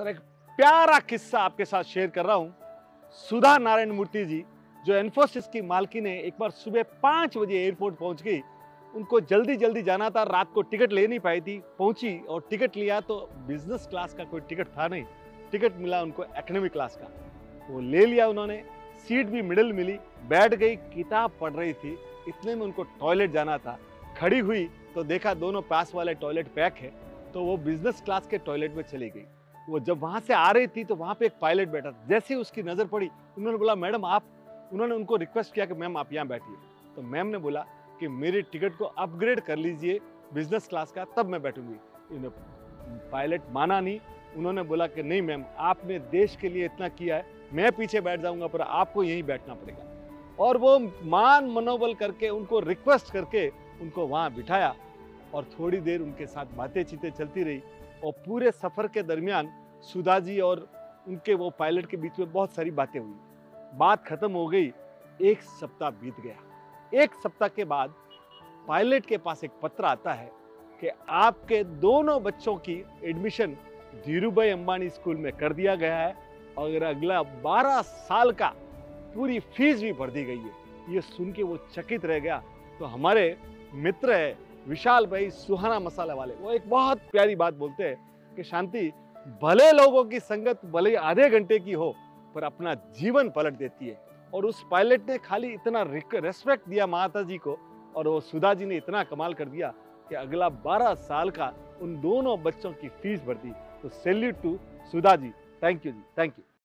Sir एक प्यारा किस्सा आपके साथ शेयर कर रहा हूँ। सुधा नारायण मूर्ति जी जो इन्फोसिस की मालकिन है, एक बार सुबह 5 बजे एयरपोर्ट पहुंच गई। उनको जल्दी जल्दी जाना था, रात को टिकट ले नहीं पाई थी। पहुंची और टिकट लिया तो बिजनेस क्लास का कोई टिकट था नहीं, टिकट मिला उनको इकोनॉमी क्लास का। वो ले लिया उन्होंने, सीट भी मिडिल मिली, बैठ गई, किताब पढ़ रही थी। इतने में उनको टॉयलेट जाना था। खड़ी हुई तो देखा दोनों पास वाले टॉयलेट पैक है, तो वो बिजनेस क्लास के टॉयलेट में चली गई। वो जब वहां से आ रही थी तो वहां पे एक पायलट बैठा था। जैसे ही उसकी नजर पड़ी, उन्होंने बोला मैडम आप, उन्होंने उनको रिक्वेस्ट किया कि मैम आप यहाँ बैठिए। तो मैम ने बोला कि मेरे टिकट को अपग्रेड कर लीजिए बिजनेस क्लास का, तब मैं बैठूंगी। पायलट माना नहीं, उन्होंने बोला कि नहीं मैम, आपने देश के लिए इतना किया है, मैं पीछे बैठ जाऊंगा पर आपको यहीं बैठना पड़ेगा। और वो मान मनोबल करके, उनको रिक्वेस्ट करके उनको वहां बिठाया और थोड़ी देर उनके साथ बातें चीतें चलती रही। और पूरे सफर के दरमियान सुधा जी और उनके वो पायलट के बीच में बहुत सारी बातें हुई। बात खत्म हो गई, एक सप्ताह बीत गया। एक सप्ताह के बाद पायलट के पास एक पत्र आता है कि आपके दोनों बच्चों की एडमिशन धीरूभाई अंबानी स्कूल में कर दिया गया है और अगला 12 साल का पूरी फीस भी भर दी गई है। ये सुन के वो चकित रह गया। तो हमारे मित्र है विशाल भाई सुहाना मसाला वाले, वो एक बहुत प्यारी बात बोलते हैं कि शांति, भले लोगों की संगत भले आधे घंटे की हो पर अपना जीवन पलट देती है। और उस पायलट ने खाली इतना रेस्पेक्ट दिया माता जी को, और वो सुधा जी ने इतना कमाल कर दिया कि अगला 12 साल का उन दोनों बच्चों की फीस भर दी। तो salute to Sudha ji, thank you ji, thank you.